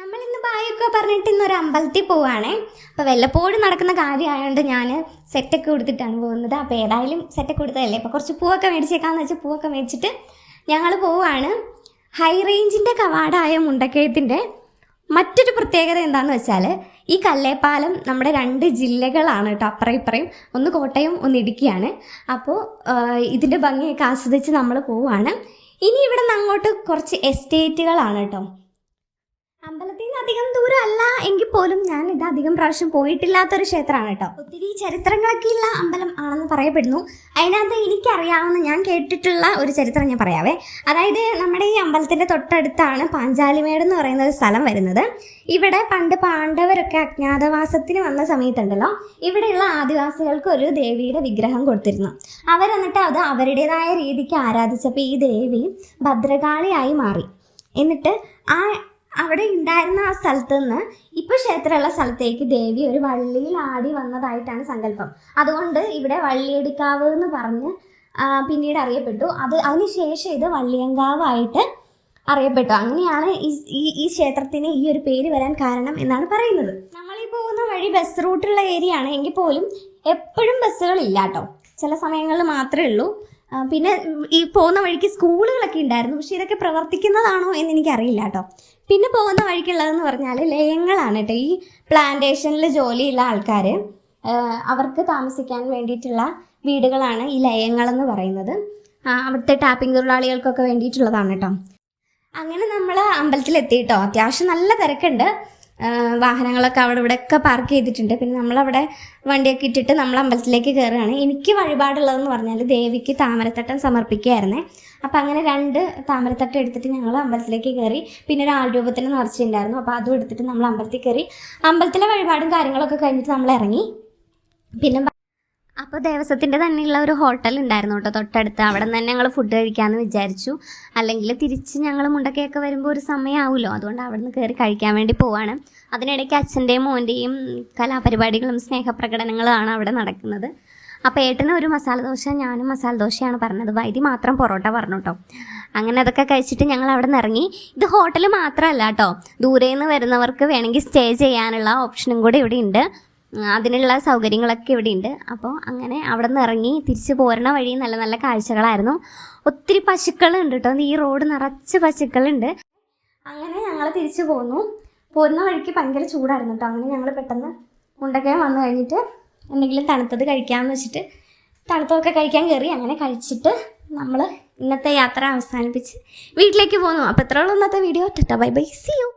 നമ്മളിന്ന് ബായൊക്കെ പറഞ്ഞിട്ട് ഇന്നൊരു അമ്പലത്തിൽ പോവുകയാണേ. അപ്പോൾ വല്ലപ്പോഴും നടക്കുന്ന കാര്യമായതുകൊണ്ട് ഞാൻ സെറ്റൊക്കെ കൊടുത്തിട്ടാണ് പോകുന്നത്. അപ്പോൾ ഏതായാലും സെറ്റൊക്കെ കൊടുത്തതല്ലേ, അപ്പോൾ കുറച്ച് പൂവൊക്കെ മേടിച്ചേക്കാമെന്ന് വെച്ചാൽ പൂവൊക്കെ മേടിച്ചിട്ട് ഞങ്ങൾ പോവുകയാണ്. ഹൈ റേഞ്ചിൻ്റെ കവാടമായ മുണ്ടക്കയത്തിൻ്റെ മറ്റൊരു പ്രത്യേകത എന്താണെന്ന് വെച്ചാൽ ഈ കല്ലേപ്പാലം നമ്മുടെ 2 ജില്ലകളാണ് കേട്ടോ, അപ്പുറം ഇപ്പുറയും. ഒന്ന് കോട്ടയം ഒന്ന് ഇടുക്കിയാണ്. അപ്പോൾ ഇതിൻ്റെ ഭംഗിയൊക്കെ ആസ്വദിച്ച് നമ്മൾ പോവുകയാണ്. ഇനി ഇവിടെ നിന്ന് അങ്ങോട്ട് കുറച്ച് എസ്റ്റേറ്റുകളാണ് കേട്ടോ. അമ്പലത്തിൽ നിന്ന് അധികം ദൂരം അല്ല എങ്കിൽ പോലും ഞാൻ ഇത് അധികം പ്രാവശ്യം പോയിട്ടില്ലാത്തൊരു ക്ഷേത്രമാണ് കേട്ടോ. ഒത്തിരി ചരിത്രങ്ങളൊക്കെ ഉള്ള അമ്പലം ആണെന്ന് പറയപ്പെടുന്നു. അതിനകത്ത് എനിക്കറിയാവുന്ന ഞാൻ കേട്ടിട്ടുള്ള ഒരു ചരിത്രം ഞാൻ പറയാവേ. അതായത് നമ്മുടെ ഈ അമ്പലത്തിൻ്റെ തൊട്ടടുത്താണ് പാഞ്ചാലിമേട് എന്ന് പറയുന്ന ഒരു സ്ഥലം വരുന്നത്. ഇവിടെ പണ്ട് പാണ്ഡവരൊക്കെ അജ്ഞാതവാസത്തിന് വന്ന സമയത്തുണ്ടല്ലോ, ഇവിടെയുള്ള ആദിവാസികൾക്ക് ഒരു ദേവിയുടെ വിഗ്രഹം കൊടുത്തിരുന്നു. അവരെന്നിട്ട് അത് അവരുടേതായ രീതിക്ക് ആരാധിച്ചപ്പോൾ ഈ ദേവി ഭദ്രകാളിയായി മാറി. എന്നിട്ട് അവിടെ ഉണ്ടായിരുന്ന ആ സ്ഥലത്ത് നിന്ന് ഇപ്പോൾ ക്ഷേത്രമുള്ള സ്ഥലത്തേക്ക് ദേവി ഒരു വള്ളിയിൽ ആടി വന്നതായിട്ടാണ് സങ്കല്പം. അതുകൊണ്ട് ഇവിടെ വള്ളിയെടുക്കാവ് എന്ന് പറഞ്ഞ് പിന്നീട് അറിയപ്പെട്ടു. അതിനുശേഷം ഇത് വള്ളിയങ്കാവായിട്ട് അറിയപ്പെട്ടു. അങ്ങനെയാണ് ഈ ക്ഷേത്രത്തിന് ഈ ഒരു പേര് വരാൻ കാരണം എന്നാണ് പറയുന്നത്. നമ്മളീ പോകുന്ന വഴി ബസ് റൂട്ടുള്ള ഏരിയ ആണ് എങ്കിൽ പോലും എപ്പോഴും ബസ്സുകളില്ല കേട്ടോ, ചില സമയങ്ങളിൽ മാത്രമേ ഉള്ളൂ. പിന്നെ ഈ പോകുന്ന വഴിക്ക് സ്കൂളുകളൊക്കെ ഉണ്ടായിരുന്നു, പക്ഷെ ഇതൊക്കെ പ്രവർത്തിക്കുന്നതാണോ എന്ന് എനിക്കറിയില്ല കേട്ടോ. പിന്നെ പോകുന്ന വഴിക്കുള്ളതെന്ന് പറഞ്ഞാൽ ലയങ്ങളാണ് കേട്ടോ. ഈ പ്ലാന്റേഷനിൽ ജോലിയുള്ള ആൾക്കാർ അവർക്ക് താമസിക്കാൻ വേണ്ടിയിട്ടുള്ള വീടുകളാണ് ഈ ലയങ്ങളെന്ന് പറയുന്നത്. അവിടുത്തെ ടാപ്പിംഗ് തൊഴിലാളികൾക്കൊക്കെ വേണ്ടിയിട്ടുള്ളതാണ് കേട്ടോ. അങ്ങനെ നമ്മൾ അമ്പലത്തിലെത്തി കേട്ടോ. അത്യാവശ്യം നല്ല തിരക്കുണ്ട്, വാഹനങ്ങളൊക്കെ അവിടെ ഇവിടെയൊക്കെ പാർക്ക് ചെയ്തിട്ടുണ്ട്. പിന്നെ നമ്മളവിടെ വണ്ടിയൊക്കെ ഇട്ടിട്ട് നമ്മൾ അമ്പലത്തിലേക്ക് കയറുകയാണ്. എനിക്ക് വഴിപാടുള്ളതെന്ന് പറഞ്ഞാൽ ദേവിക്ക് താമരത്തട്ടം സമർപ്പിക്കുകയായിരുന്നേ. അപ്പം അങ്ങനെ 2 താമരത്തട്ടം എടുത്തിട്ട് ഞങ്ങൾ അമ്പലത്തിലേക്ക് കയറി. പിന്നെ ഒരു ആൾരൂപത്തിൽ നിറച്ചിട്ടുണ്ടായിരുന്നു, അപ്പോൾ അതും എടുത്തിട്ട് നമ്മൾ അമ്പലത്തിൽ കയറി. അമ്പലത്തിലെ വഴിപാടും കാര്യങ്ങളൊക്കെ കഴിഞ്ഞിട്ട് നമ്മൾ ഇറങ്ങി. പിന്നെ അപ്പോൾ ദേവസ്വത്തിൻ്റെ തന്നെയുള്ള ഒരു ഹോട്ടൽ ഉണ്ടായിരുന്നു കേട്ടോ തൊട്ടടുത്ത്. അവിടെ നിന്ന് തന്നെ ഞങ്ങൾ ഫുഡ് കഴിക്കാമെന്ന് വിചാരിച്ചു. അല്ലെങ്കിൽ തിരിച്ച് ഞങ്ങൾ മുണ്ടക്കയൊക്കെ വരുമ്പോൾ ഒരു സമയമാവുമല്ലോ, അതുകൊണ്ട് അവിടെ നിന്ന് കയറി കഴിക്കാൻ വേണ്ടി പോവാണ്. അതിനിടയ്ക്ക് അച്ഛൻ്റെയും മോൻ്റെയും കലാപരിപാടികളും സ്നേഹപ്രകടനങ്ങളുമാണ് അവിടെ നടക്കുന്നത്. അപ്പോൾ ഏട്ടന് ഒരു മസാല ദോശ, ഞാനും മസാല ദോശയാണ് പറഞ്ഞത്. വൈദ്യ മാത്രം പൊറോട്ട പറഞ്ഞു കേട്ടോ. അങ്ങനെ അതൊക്കെ കഴിച്ചിട്ട് ഞങ്ങൾ അവിടെ നിന്ന് ഇറങ്ങി. ഇത് ഹോട്ടൽ മാത്രമല്ല കേട്ടോ, ദൂരെ നിന്ന് വരുന്നവർക്ക് വേണമെങ്കിൽ സ്റ്റേ ചെയ്യാനുള്ള ഓപ്ഷനും കൂടെ ഇവിടെ ഉണ്ട്. അതിനുള്ള സൗകര്യങ്ങളൊക്കെ ഇവിടെ ഉണ്ട്. അപ്പോൾ അങ്ങനെ അവിടെ നിന്ന് ഇറങ്ങി തിരിച്ച് പോരണ വഴി നല്ല നല്ല കാഴ്ചകളായിരുന്നു. ഒത്തിരി പശുക്കളുണ്ട് കേട്ടോ, ഈ റോഡ് നിറച്ച് പശുക്കളുണ്ട്. അങ്ങനെ ഞങ്ങൾ തിരിച്ചു പോന്നു. പോരുന്ന വഴിക്ക് ഭയങ്കര ചൂടായിരുന്നു കേട്ടോ. അങ്ങനെ ഞങ്ങൾ പെട്ടെന്ന് മുണ്ടക്കയം വന്നു കഴിഞ്ഞിട്ട് എന്തെങ്കിലും തണുത്തത് കഴിക്കാമെന്ന് വെച്ചിട്ട് തണുത്തതൊക്കെ കഴിക്കാൻ കയറി. അങ്ങനെ കഴിച്ചിട്ട് നമ്മൾ ഇന്നത്തെ യാത്ര അവസാനിപ്പിച്ച് വീട്ടിലേക്ക് പോന്നു. അപ്പോൾ ഇത്രയുള്ള ഇന്നത്തെ video. Tata bye bye, see U.